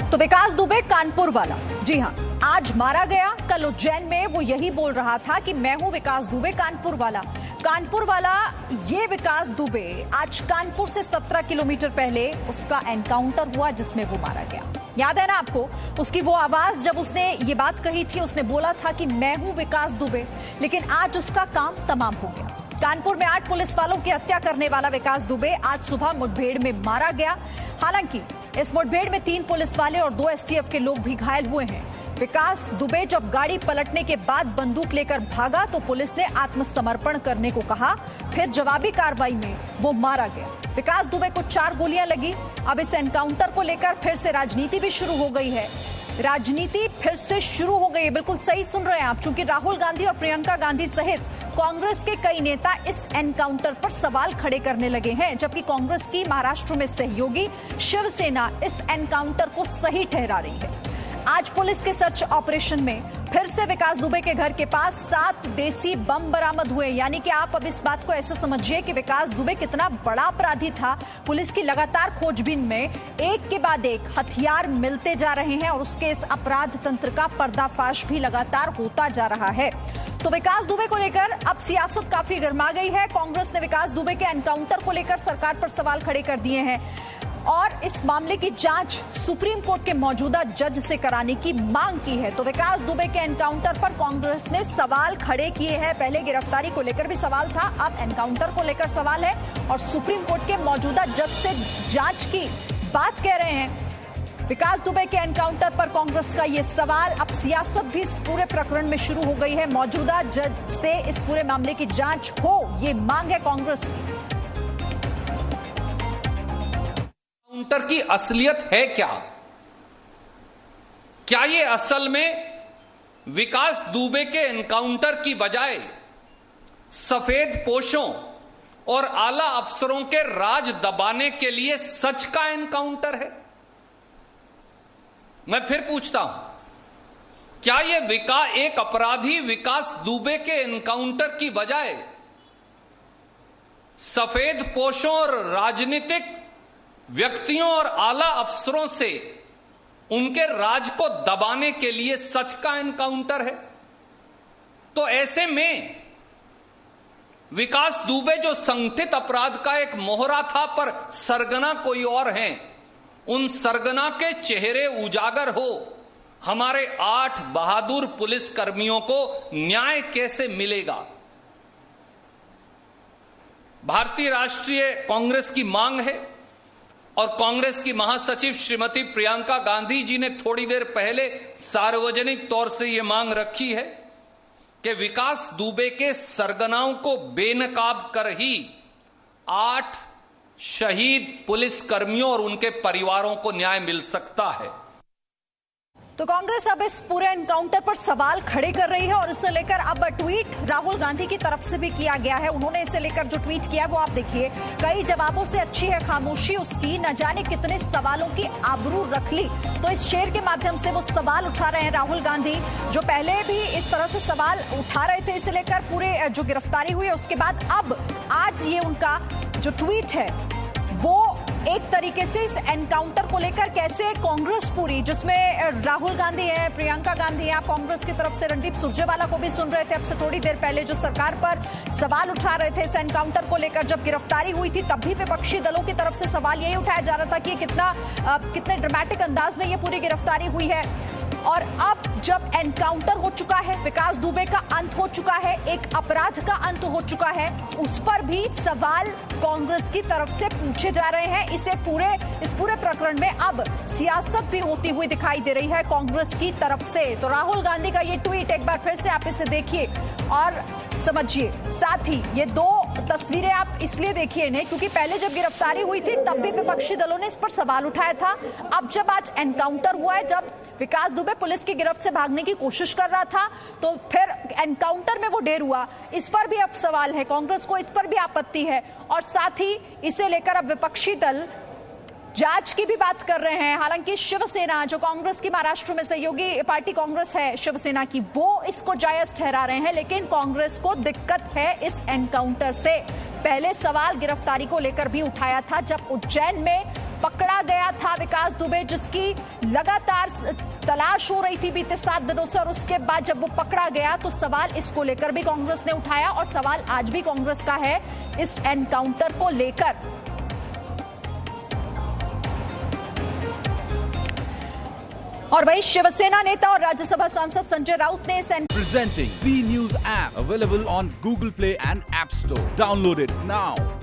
तो विकास दुबे कानपुर वाला, जी हां, आज मारा गया। कल उज्जैन में वो यही बोल रहा था कि मैं हूं विकास दुबे कानपुर वाला। कानपुर वाला ये विकास दुबे आज कानपुर से 17 किलोमीटर पहले उसका एनकाउंटर हुआ जिसमें वो मारा गया। याद है ना आपको उसकी वो आवाज जब उसने ये बात कही थी, उसने बोला था कि मैं हूं विकास दुबे, लेकिन आज उसका काम तमाम हो गया। कानपुर में 8 पुलिस वालों की हत्या करने वाला विकास दुबे आज सुबह मुठभेड़ में मारा गया। हालांकि इस मुठभेड़ में 3 पुलिस वाले और 2 एसटीएफ के लोग भी घायल हुए हैं। विकास दुबे जब गाड़ी पलटने के बाद बंदूक लेकर भागा तो पुलिस ने आत्मसमर्पण करने को कहा, फिर जवाबी कार्रवाई में वो मारा गया। विकास दुबे को 4 गोलियां लगी। अब इस एनकाउंटर को लेकर फिर से राजनीति भी शुरू हो गई है। राजनीति फिर से शुरू हो गई है, बिल्कुल सही सुन रहे हैं आप, क्योंकि राहुल गांधी और प्रियंका गांधी सहित कांग्रेस के कई नेता इस एनकाउंटर पर सवाल खड़े करने लगे हैं, जबकि कांग्रेस की महाराष्ट्र में सहयोगी शिवसेना इस एनकाउंटर को सही ठहरा रही है। आज पुलिस के सर्च ऑपरेशन में फिर से विकास दुबे के घर के पास 7 देसी बम बरामद हुए। यानी कि आप अब इस बात को ऐसे समझिए कि विकास दुबे कितना बड़ा अपराधी था। पुलिस की लगातार खोजबीन में एक के बाद एक हथियार मिलते जा रहे हैं और उसके इस अपराध तंत्र का पर्दाफाश भी लगातार होता जा रहा है। तो विकास दुबे को लेकर अब सियासत काफी गर्मा गई है। कांग्रेस ने विकास दुबे के एनकाउंटर को लेकर सरकार पर सवाल खड़े कर दिए हैं और इस मामले की जांच सुप्रीम कोर्ट के मौजूदा जज से कराने की मांग की है। तो विकास दुबे के एनकाउंटर पर कांग्रेस ने सवाल खड़े किए हैं। पहले गिरफ्तारी को लेकर भी सवाल था, अब एनकाउंटर को लेकर सवाल है और सुप्रीम कोर्ट के मौजूदा जज से जांच की बात कह रहे हैं। विकास दुबे के एनकाउंटर पर कांग्रेस का ये सवाल, अब सियासत भी इस पूरे प्रकरण में शुरू हो गई है। मौजूदा जज से इस पूरे मामले की जांच हो, ये मांग है कांग्रेस की। एनकाउंटर की असलियत है क्या? क्या ये असल में विकास दुबे के एनकाउंटर की बजाय सफेद पोशों और आला अफसरों के राज दबाने के लिए सच का एनकाउंटर है? मैं फिर पूछता हूं, क्या ये एक अपराधी विकास दुबे के एनकाउंटर की बजाय सफेद पोशों और राजनीतिक व्यक्तियों और आला अफसरों से उनके राज को दबाने के लिए सच का एनकाउंटर है? तो ऐसे में विकास दुबे जो संगठित अपराध का एक मोहरा था पर सरगना कोई और हैं, उन सरगना के चेहरे उजागर हो, हमारे 8 बहादुर पुलिस कर्मियों को न्याय कैसे मिलेगा? भारतीय राष्ट्रीय कांग्रेस की मांग है और कांग्रेस की महासचिव श्रीमती प्रियंका गांधी जी ने थोड़ी देर पहले सार्वजनिक तौर से यह मांग रखी है कि विकास दुबे के सरगनाओं को बेनकाब कर ही 8 शहीद पुलिस कर्मियों और उनके परिवारों को न्याय मिल सकता है। तो कांग्रेस अब इस पूरे एनकाउंटर पर सवाल खड़े कर रही है और इसे लेकर अब ट्वीट राहुल गांधी की तरफ से भी किया गया है। उन्होंने इसे लेकर जो ट्वीट किया वो आप देखिए, कई जवाबों से अच्छी है खामोशी उसकी, न जाने कितने सवालों की आबरू रख ली। तो इस शेर के माध्यम से वो सवाल उठा रहे हैं राहुल गांधी, जो पहले भी इस तरह से सवाल उठा रहे थे इसे लेकर पूरे जो गिरफ्तारी हुई है उसके बाद। अब आज ये उनका जो ट्वीट है वो एक तरीके से इस एनकाउंटर को लेकर कैसे कांग्रेस पूरी, जिसमें राहुल गांधी है, प्रियंका गांधी है, आप कांग्रेस की तरफ से रणदीप सुरजेवाला को भी सुन रहे थे अब से थोड़ी देर पहले, जो सरकार पर सवाल उठा रहे थे इस एनकाउंटर को लेकर। जब गिरफ्तारी हुई थी तब भी विपक्षी दलों की तरफ से सवाल यही उठाया जा रहा था कि कितने ड्रामेटिक अंदाज में ये पूरी गिरफ्तारी हुई है। और अब जब एनकाउंटर हो चुका है, विकास दुबे का अंत हो चुका है, एक अपराध का अंत हो चुका है, उस पर भी सवाल कांग्रेस की तरफ से पूछे जा रहे हैं। इस पूरे प्रकरण में अब सियासत भी होती हुई दिखाई दे रही है कांग्रेस की तरफ से। तो राहुल गांधी का ये ट्वीट एक बार फिर से आप इसे देखिए और समझिए। साथ ही ये 2 तस्वीरें आप इसलिए देखिए इन्हें क्योंकि पहले जब गिरफ्तारी हुई थी तब भी विपक्षी दलों ने इस पर सवाल उठाया था। अब जब आज एनकाउंटर हुआ है, जब विकास दुबे पुलिस की गिरफ्त से भागने की कोशिश कर रहा था तो फिर एनकाउंटर में वो ढेर हुआ, इस पर भी अब सवाल है, कांग्रेस को इस पर भी आपत्ति है। और साथ ही इसे लेकर अब विपक्षी दल जांच की भी बात कर रहे हैं। हालांकि शिवसेना, जो कांग्रेस की महाराष्ट्र में सहयोगी पार्टी कांग्रेस है शिवसेना की, वो इसको जायज ठहरा रहे हैं, लेकिन कांग्रेस को दिक्कत है इस एनकाउंटर से। पहले सवाल गिरफ्तारी को लेकर भी उठाया था जब उज्जैन में पकड़ा गया था विकास दुबे, जिसकी लगातार तलाश हो रही थी बीते 7 दिनों से, और उसके बाद जब वो पकड़ा गया तो सवाल इसको लेकर भी कांग्रेस ने उठाया और सवाल आज भी कांग्रेस का है इस एनकाउंटर को लेकर। और वहीं शिवसेना नेता और राज्यसभा सांसद संजय राउत ने इस Presenting B News app available on Google Play and App Store. Download it now.